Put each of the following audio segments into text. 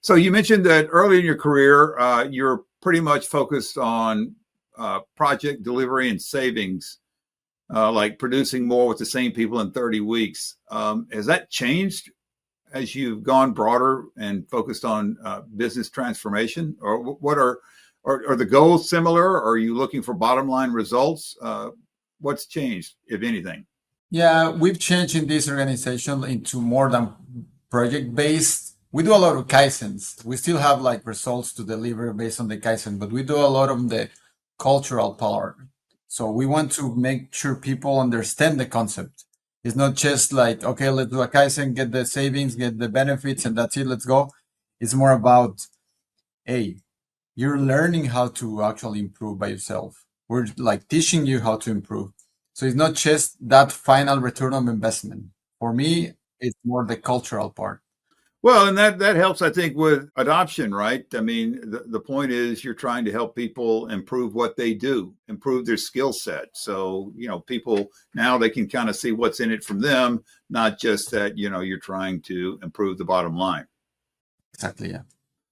So you mentioned that early in your career, you're pretty much focused on project delivery and savings, like producing more with the same people in 30 weeks. Has that changed as you've gone broader and focused on business transformation? Or are the goals similar? Or are you looking for bottom line results? What's changed, if anything? Yeah, we've changed in this organization into more than project based. We do a lot of Kaizens. We still have like results to deliver based on the Kaizen, but we do a lot of the cultural part. So we want to make sure people understand the concept. It's not just like, okay, let's do a Kaizen, get the savings, get the benefits, and that's it, let's go. It's more about, hey, you're learning how to actually improve by yourself. We're like teaching you how to improve. So it's not just that final return on investment. For me, it's more the cultural part. Well, and that helps, I think, with adoption, right? I mean, the point is you're trying to help people improve what they do, improve their skill set. So, people now they can kind of see what's in it from them, not just that, you're trying to improve the bottom line. Exactly. Yeah.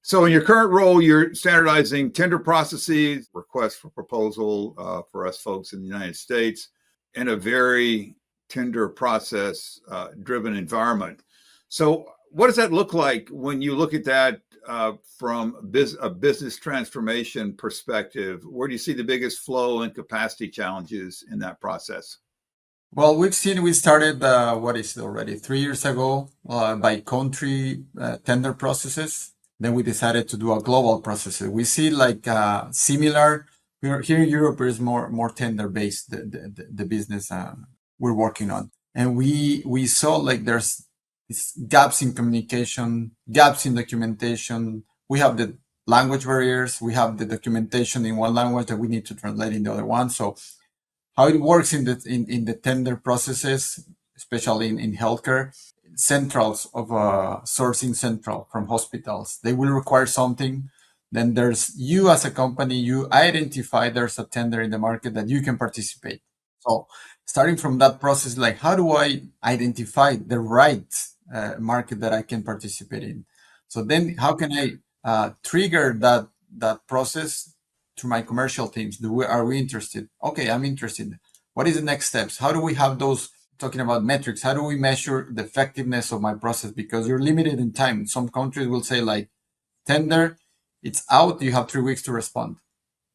So, in your current role, you're standardizing tender processes, requests for proposal for us folks in the United States, in a very tender process driven environment. So, what does that look like when you look at that from a business transformation perspective? Where do you see the biggest flow and capacity challenges in that process? Well, we started, what is it already, 3 years ago, by country tender processes. Then we decided to do a global process. We see like similar. Here in Europe is more tender based the business we're working on, and we saw like there's gaps in communication, gaps in documentation. We have the language barriers. We have the documentation in one language that we need to translate in the other one. So how it works in the tender processes, especially in healthcare, centrals of sourcing central from hospitals, they will require something. Then there's you as a company, you identify there's a tender in the market that you can participate. So starting from that process, like how do I identify the right market that I can participate in? So then how can I trigger that process to my commercial teams? Are we interested? Okay, I'm interested. What is the next steps? How do we have those? Talking about metrics, how do we measure the effectiveness of my process? Because you're limited in time. Some countries will say like tender, it's out, you have 3 weeks to respond.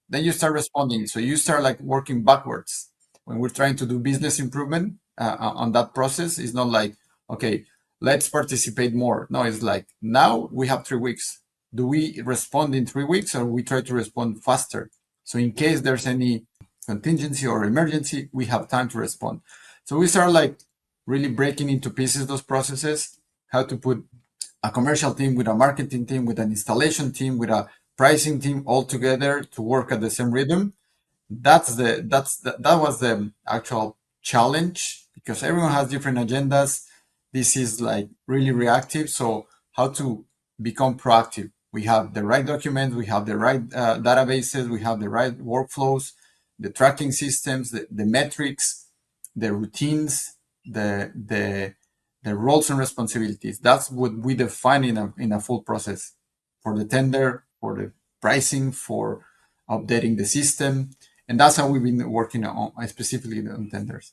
Then you start responding. So you start like working backwards. When we're trying to do business improvement on that process, it's not like, okay, let's participate more. No, it's like now we have 3 weeks. Do we respond in 3 weeks or we try to respond faster? So in case there's any contingency or emergency, we have time to respond. So we start like really breaking into pieces those processes, how to put a commercial team with a marketing team, with an installation team, with a pricing team all together to work at the same rhythm. That was the actual challenge because everyone has different agendas. This is like really reactive. So how to become proactive? We have the right documents, we have the right databases, we have the right workflows, the tracking systems, the metrics, the routines, the roles and responsibilities. That's what we define in a full process for the tender, for the pricing, for updating the system. And that's how we've been working on specifically on tenders.